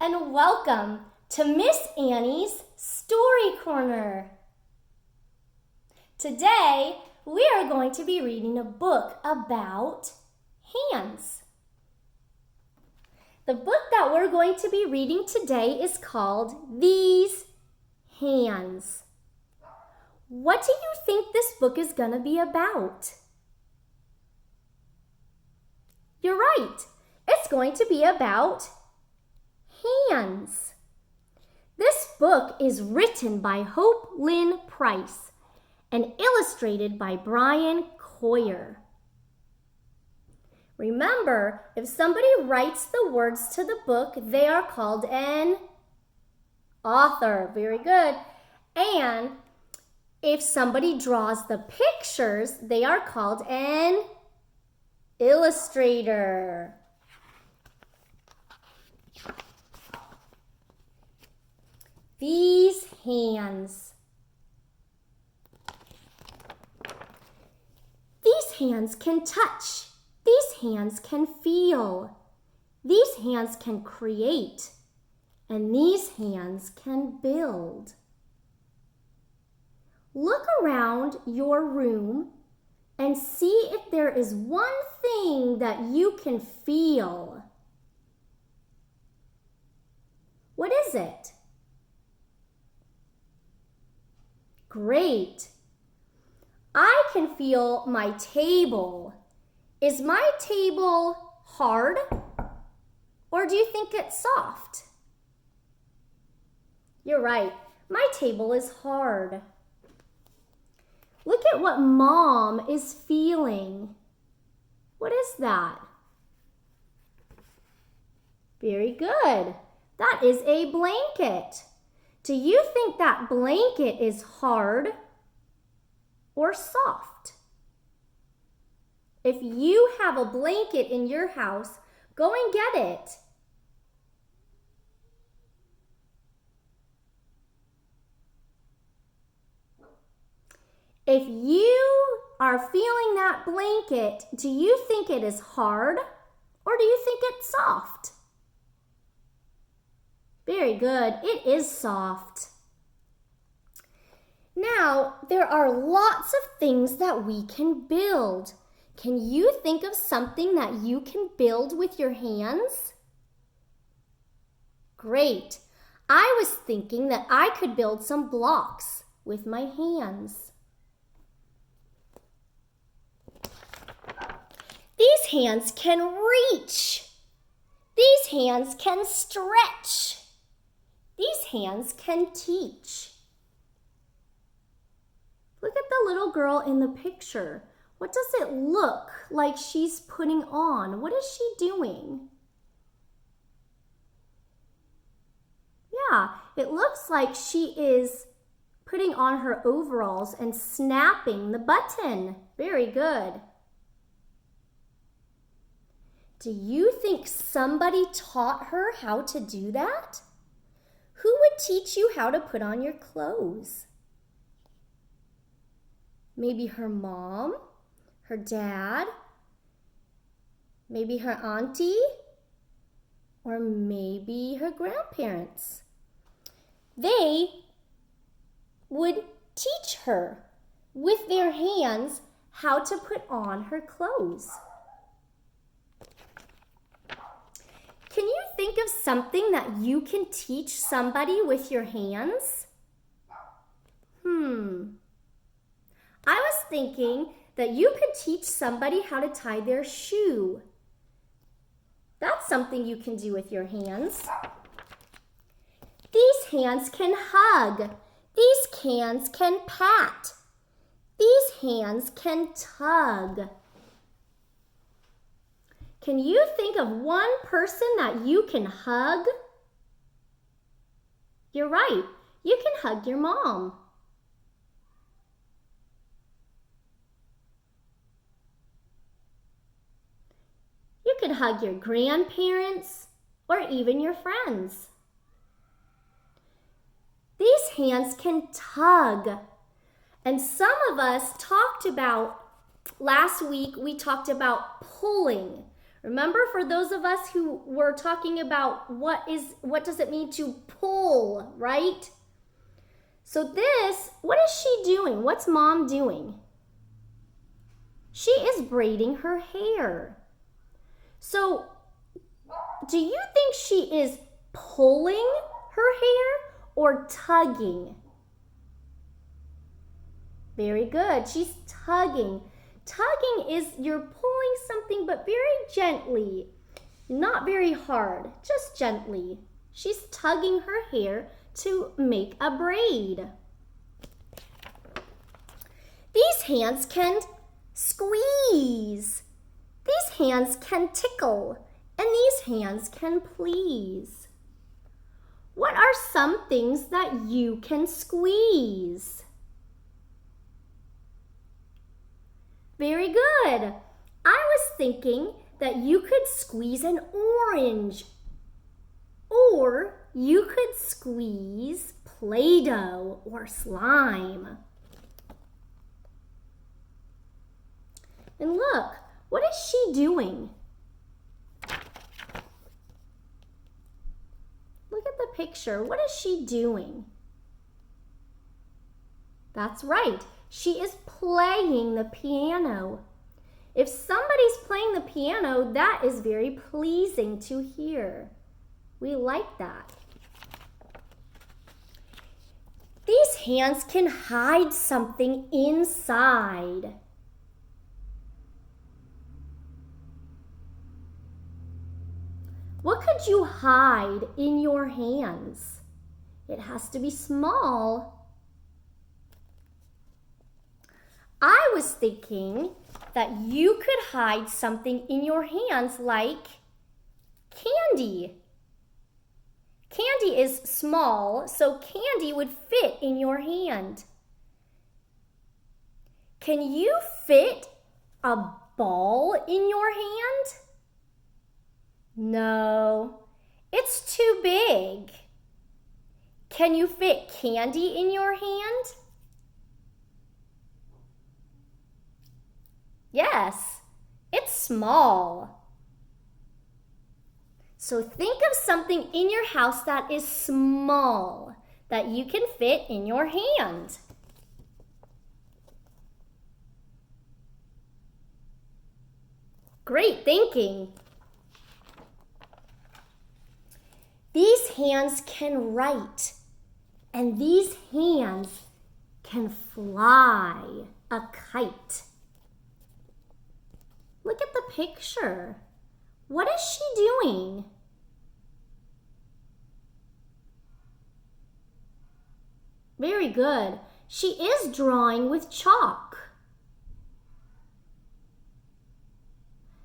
and welcome to Miss Annie's Story Corner. Today, we are going to be reading a book about hands. The book that we're going to be reading today is called These Hands. What do you think this book is going to be about? You're right. It's going to be about hands. This book is written by Hope Lynn Price and illustrated by Brian Coyer. Remember, if somebody writes the words to the book, they are called an author. Very good. And if somebody draws the pictures, they are called an illustrator. These hands. These hands can touch. These hands can feel. These hands can create. And these hands can build. Look around your room and see if there is one thing that you can feel. What is it? Great. I can feel my table. Is my table hard, or do you think it's soft? You're right. My table is hard. Look at what Mom is feeling. What is that? Very good. That is a blanket. Do you think that blanket is hard or soft? If you have a blanket in your house, go and get it. If you are feeling that blanket, do you think it is hard or do you think it's soft? Very good. It is soft. Now, there are lots of things that we can build. Can you think of something that you can build with your hands? Great. I was thinking that I could build some blocks with my hands. These hands can reach. These hands can stretch. These hands can teach. Look at the little girl in the picture. What does it look like she's putting on? What is she doing? Yeah, it looks like she is putting on her overalls and snapping the button. Very good. Do you think somebody taught her how to do that? Who would teach you how to put on your clothes? Maybe her mom, her dad, maybe her auntie, or maybe her grandparents. They would teach her with their hands how to put on her clothes. Can you think of something that you can teach somebody with your hands? I was thinking that you could teach somebody how to tie their shoe. That's something you can do with your hands. These hands can hug. These hands can pat. These hands can tug. Can you think of one person that you can hug? You're right. You can hug your mom. You could hug your grandparents or even your friends. These hands can tug. And some of us talked about, last week we talked about pulling. Remember, for those of us who were talking about what does it mean to pull, right? So what is she doing? What's Mom doing? She is braiding her hair. So, do you think she is pulling her hair or tugging? Very good. She's tugging. Tugging is you're pulling something but very gently. Not very hard, just gently. She's tugging her hair to make a braid. These hands can squeeze. These hands can tickle. And these hands can please. What are some things that you can squeeze? Very good. I was thinking that you could squeeze an orange, or you could squeeze Play-Doh or slime. And look, what is she doing? Look at the picture. What is she doing? That's right. She is playing the piano. If somebody's playing the piano, that is very pleasing to hear. We like that. These hands can hide something inside. What could you hide in your hands? It has to be small. I was thinking that you could hide something in your hands like candy. Candy is small, so candy would fit in your hand. Can you fit a ball in your hand? No, it's too big. Can you fit candy in your hand? Yes, it's small. So think of something in your house that is small, that you can fit in your hand. Great thinking. These hands can write, and these hands can fly a kite. Look at the picture. What is she doing? Very good. She is drawing with chalk.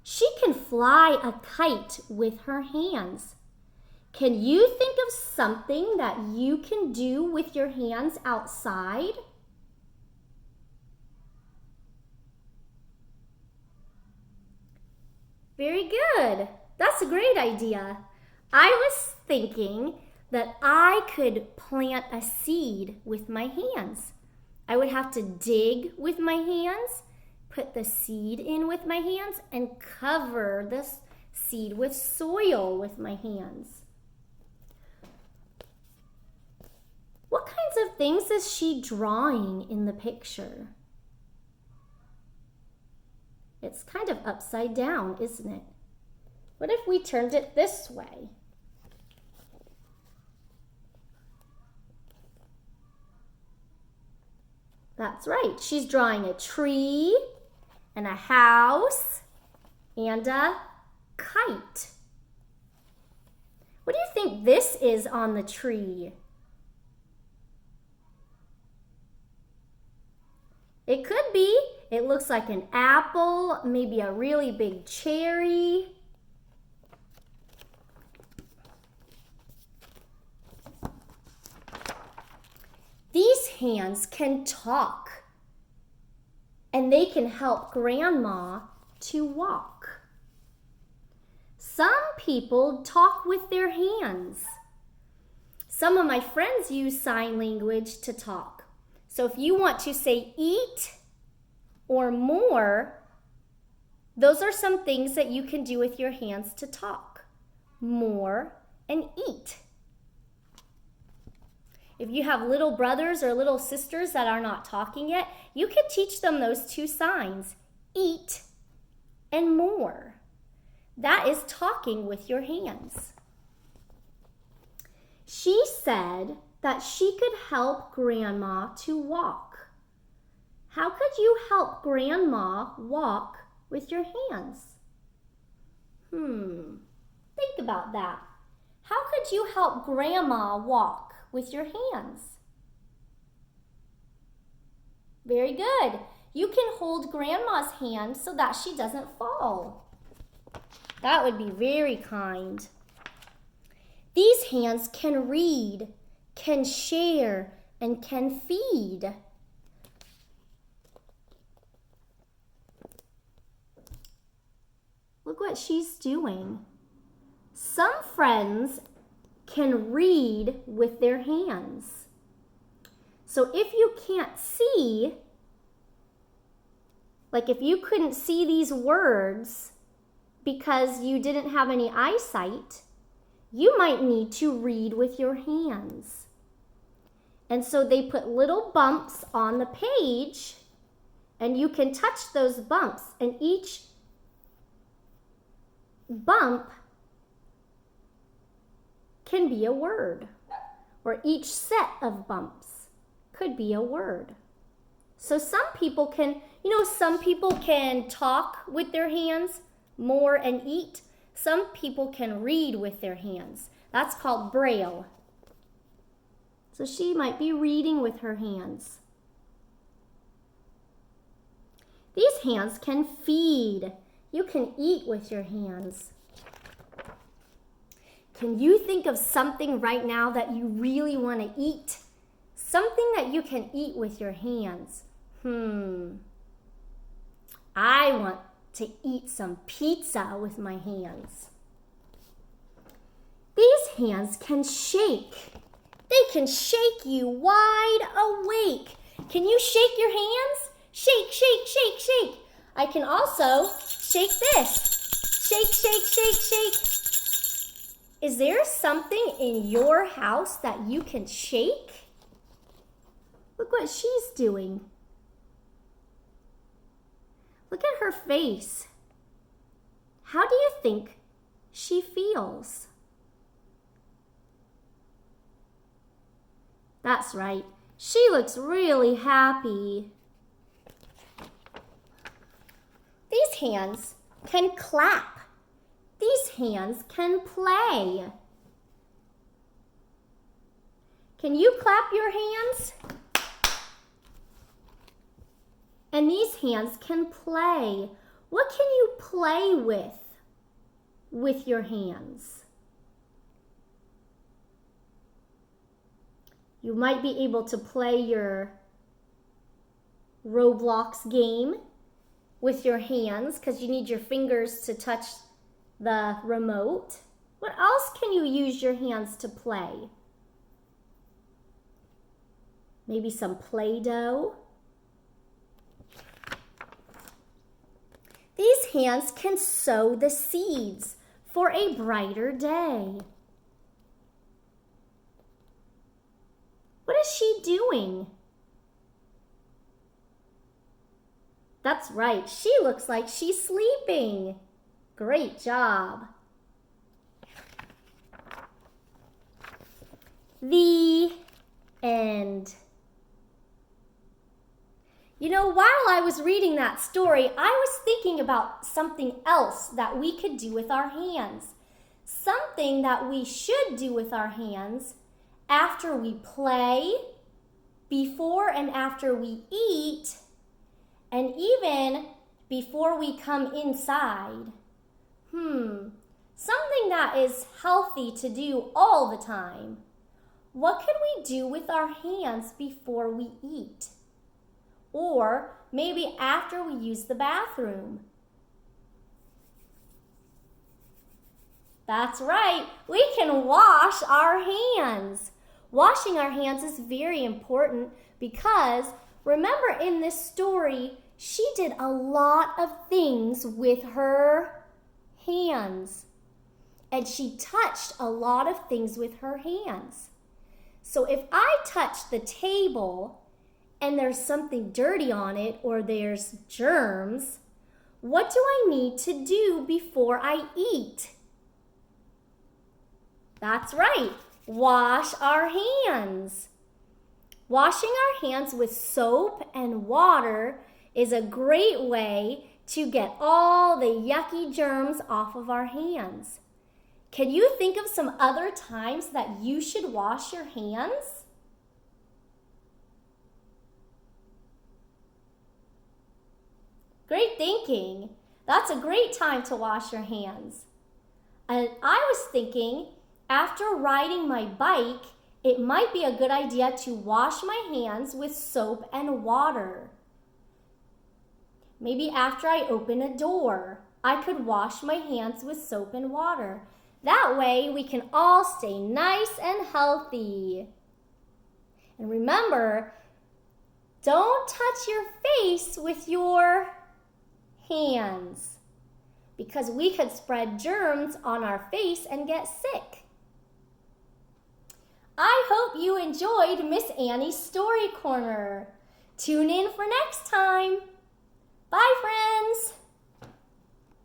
She can fly a kite with her hands. Can you think of something that you can do with your hands outside? Very good. That's a great idea. I was thinking that I could plant a seed with my hands. I would have to dig with my hands, put the seed in with my hands, and cover this seed with soil with my hands. What kinds of things is she drawing in the picture? It's kind of upside down, isn't it? What if we turned it this way? That's right. She's drawing a tree and a house and a kite. What do you think this is on the tree? It could be. It looks like an apple, maybe a really big cherry. These hands can talk, and they can help Grandma to walk. Some people talk with their hands. Some of my friends use sign language to talk. So if you want to say eat or more, Those are some things that you can do with your hands to talk, more, and eat. If you have little brothers or little sisters that are not talking yet, you can teach them those two signs, eat and more. That is talking with your hands. She said that she could help Grandma to walk. How could you help Grandma walk with your hands? Think about that. How could you help Grandma walk with your hands? Very good. You can hold Grandma's hand so that she doesn't fall. That would be very kind. These hands can read, can share, and can feed. Look what she's doing. Some friends can read with their hands. So if you can't see, like if you couldn't see these words because you didn't have any eyesight, you might need to read with your hands. And so they put little bumps on the page, and you can touch those bumps, and each bump can be a word, or each set of bumps could be a word. So some people can talk with their hands more and eat. Some people can read with their hands. That's called Braille. So she might be reading with her hands. These hands can feed. You can eat with your hands. Can you think of something right now that you really want to eat? Something that you can eat with your hands. I want to eat some pizza with my hands. These hands can shake. They can shake you wide awake. Can you shake your hands? Shake, shake, shake, shake. I can also shake this. Shake, shake, shake, shake. Is there something in your house that you can shake? Look what she's doing. Look at her face. How do you think she feels? That's right. She looks really happy. These hands can clap. These hands can play. Can you clap your hands? And these hands can play. What can you play with your hands? You might be able to play your Roblox game with your hands because you need your fingers to touch the remote. What else can you use your hands to play? Maybe some Play-Doh. These hands can sow the seeds for a brighter day. What is she doing? That's right, she looks like she's sleeping. Great job. The end. You know, while I was reading that story, I was thinking about something else that we could do with our hands. Something that we should do with our hands after we play, before and after we eat, and even before we come inside. Something that is healthy to do all the time. What could we do with our hands before we eat? Or maybe after we use the bathroom? That's right, we can wash our hands. Washing our hands is very important because remember in this story, She did a lot of things with her hands. And she touched a lot of things with her hands. So if I touch the table and there's something dirty on it or there's germs, what do I need to do before I eat? That's right, wash our hands. Washing our hands with soap and water is a great way to get all the yucky germs off of our hands. Can you think of some other times that you should wash your hands? Great thinking. That's a great time to wash your hands. And I was thinking, after riding my bike, it might be a good idea to wash my hands with soap and water. Maybe after I open a door, I could wash my hands with soap and water. That way we can all stay nice and healthy. And remember, don't touch your face with your hands because we could spread germs on our face and get sick. I hope you enjoyed Miss Annie's Story Corner. Tune in for next time. Bye, friends.